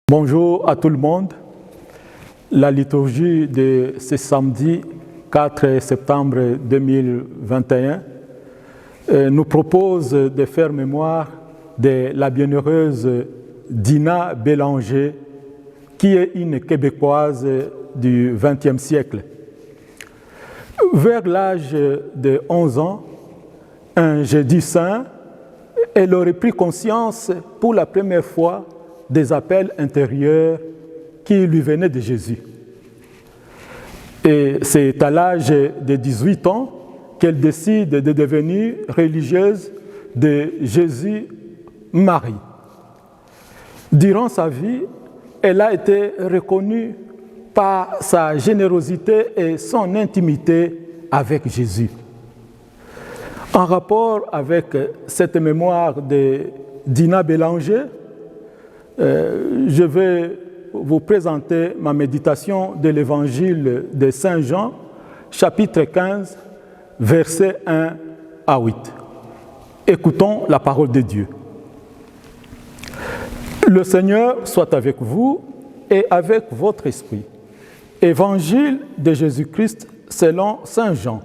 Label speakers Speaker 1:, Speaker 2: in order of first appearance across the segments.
Speaker 1: Bonjour à tout le monde. La liturgie de ce samedi 4 septembre 2021 nous propose de faire mémoire de la bienheureuse Dina Bélanger, qui est une Québécoise du XXe siècle. Vers l'âge de 11 ans, un jeudi saint, elle aurait pris conscience pour la première fois des appels intérieurs qui lui venaient de Jésus. Et c'est à l'âge de 18 ans qu'elle décide de devenir religieuse de Jésus-Marie. Durant sa vie, elle a été reconnue par sa générosité et son intimité avec Jésus. En rapport avec cette mémoire de Dina Bélanger, je vais vous présenter ma méditation de l'évangile de Saint Jean, chapitre 15, versets 1 à 8. Écoutons la parole de Dieu. Le Seigneur soit avec vous et avec votre esprit. Évangile de Jésus-Christ selon Saint Jean.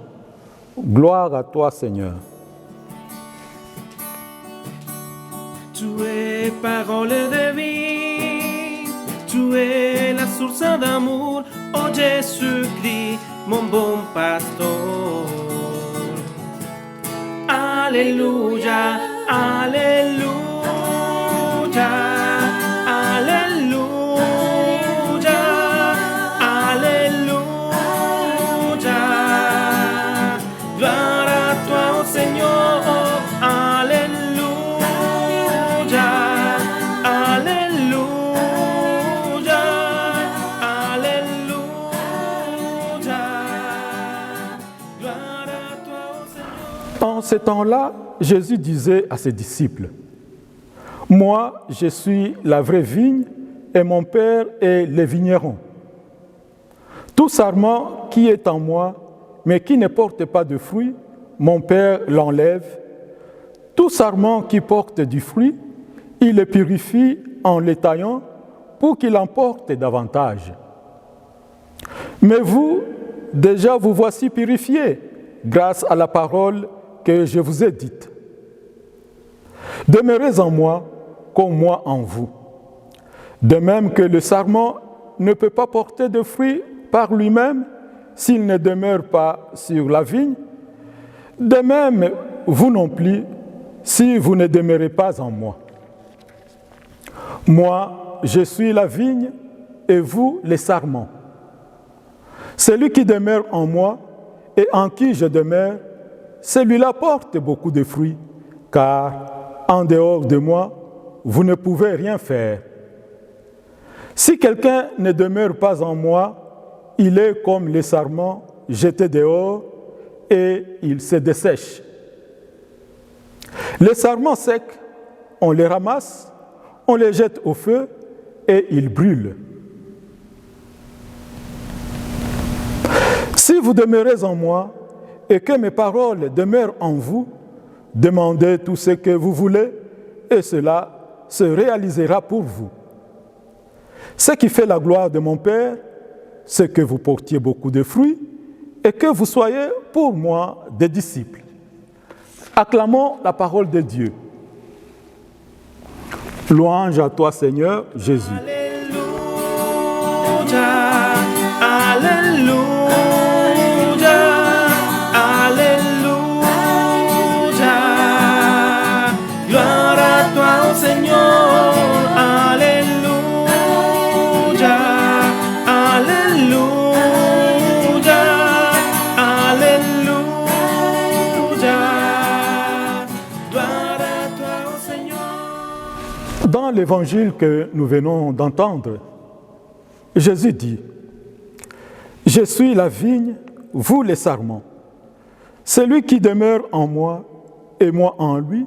Speaker 1: Gloire à toi, Seigneur.
Speaker 2: Tu es parole de vie, tu es la source d'amour, oh Jésus-Christ, mon bon pasteur. Alléluia, alléluia, alléluia, alléluia. Gloire à toi, oh Seigneur, alléluia.
Speaker 1: En ce temps-là, Jésus disait à ses disciples, « Moi, je suis la vraie vigne et mon Père est le vigneron. Tout sarment qui est en moi, mais qui ne porte pas de fruit, mon Père l'enlève. Tout sarment qui porte du fruit, il le purifie en le taillant pour qu'il en porte davantage. Mais vous, déjà vous voici purifiés grâce à la parole que je vous ai dite. Demeurez en moi comme moi en vous. De même que le sarment ne peut pas porter de fruits par lui-même s'il ne demeure pas sur la vigne, de même vous non plus si vous ne demeurez pas en moi. Moi, je suis la vigne et vous les sarments. Celui qui demeure en moi et en qui je demeure, celui-là porte beaucoup de fruits, car en dehors de moi, vous ne pouvez rien faire. Si quelqu'un ne demeure pas en moi, il est comme les sarments jetés dehors et il se dessèche. Les sarments secs, on les ramasse, on les jette au feu et ils brûlent. Si vous demeurez en moi et que mes paroles demeurent en vous, demandez tout ce que vous voulez et cela se réalisera pour vous. Ce qui fait la gloire de mon Père, c'est que vous portiez beaucoup de fruits et que vous soyez pour moi des disciples. Acclamons la parole de Dieu. Louange à toi, Seigneur Jésus.
Speaker 2: Alléluia, alléluia. Seigneur, alléluia, alléluia, alléluia, gloire à toi, Seigneur.
Speaker 1: Dans l'évangile que nous venons d'entendre, Jésus dit, « Je suis la vigne, vous les sarments. Celui qui demeure en moi et moi en lui,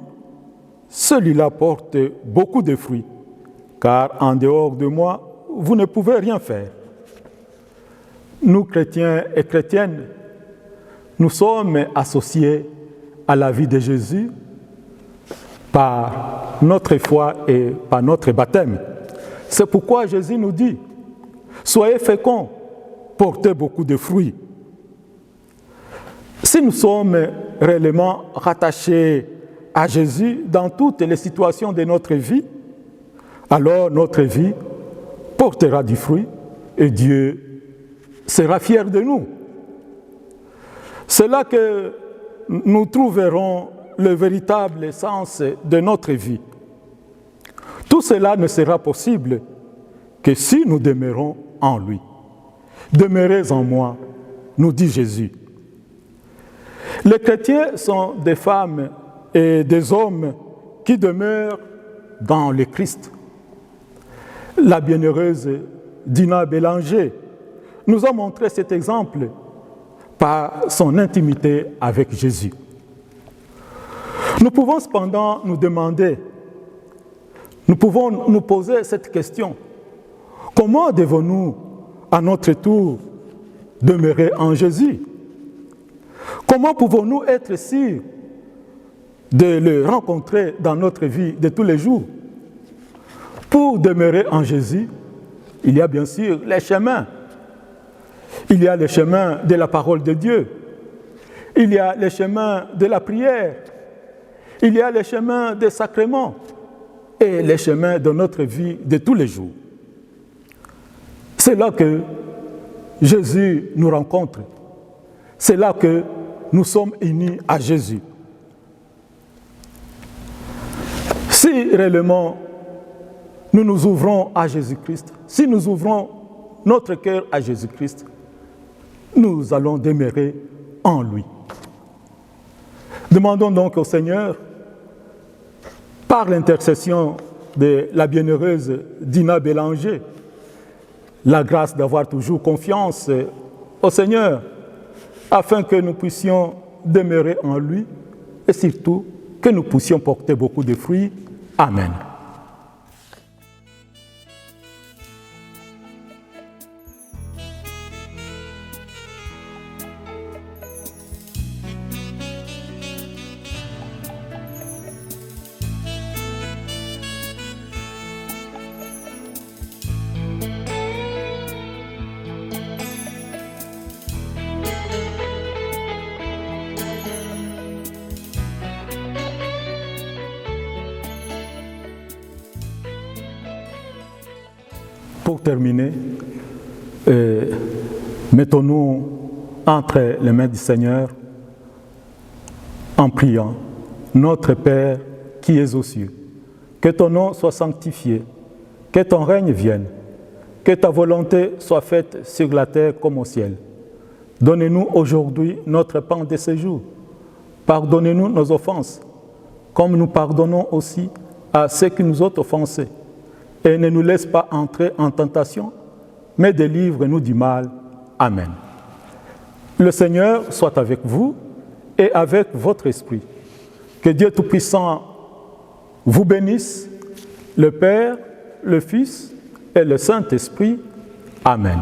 Speaker 1: celui-là porte beaucoup de fruits, car en dehors de moi, vous ne pouvez rien faire. » Nous, chrétiens et chrétiennes, nous sommes associés à la vie de Jésus par notre foi et par notre baptême. C'est pourquoi Jésus nous dit, soyez féconds, portez beaucoup de fruits. Si nous sommes réellement rattachés à Jésus dans toutes les situations de notre vie, alors notre vie portera du fruit et Dieu sera fier de nous. C'est là que nous trouverons le véritable sens de notre vie. Tout cela ne sera possible que si nous demeurons en lui. Demeurez en moi, nous dit Jésus. Les chrétiens sont des femmes et des hommes qui demeurent dans le Christ. La bienheureuse Dina Bélanger nous a montré cet exemple par son intimité avec Jésus. Nous pouvons cependant nous demander, nous pouvons nous poser cette question: comment devons-nous, à notre tour, demeurer en Jésus? Comment pouvons-nous être sûrs de le rencontrer dans notre vie de tous les jours? Pour demeurer en Jésus, il y a bien sûr les chemins. Il y a le chemin de la parole de Dieu. Il y a le chemin de la prière. Il y a le chemin des sacrements et les chemins de notre vie de tous les jours. C'est là que Jésus nous rencontre. C'est là que nous sommes unis à Jésus. Si réellement nous nous ouvrons à Jésus-Christ, si nous ouvrons notre cœur à Jésus-Christ, nous allons demeurer en lui. Demandons donc au Seigneur, par l'intercession de la bienheureuse Dina Bélanger, la grâce d'avoir toujours confiance au Seigneur, afin que nous puissions demeurer en lui et surtout que nous puissions porter beaucoup de fruits. Amen. Pour terminer, mettons-nous entre les mains du Seigneur en priant. Notre Père qui es aux cieux, que ton nom soit sanctifié, que ton règne vienne, que ta volonté soit faite sur la terre comme au ciel. Donnez-nous aujourd'hui notre pain de ce jour. Pardonnez-nous nos offenses, comme nous pardonnons aussi à ceux qui nous ont offensés. Et ne nous laisse pas entrer en tentation, mais délivre-nous du mal. Amen. Le Seigneur soit avec vous et avec votre esprit. Que Dieu Tout-Puissant vous bénisse, le Père, le Fils et le Saint-Esprit. Amen.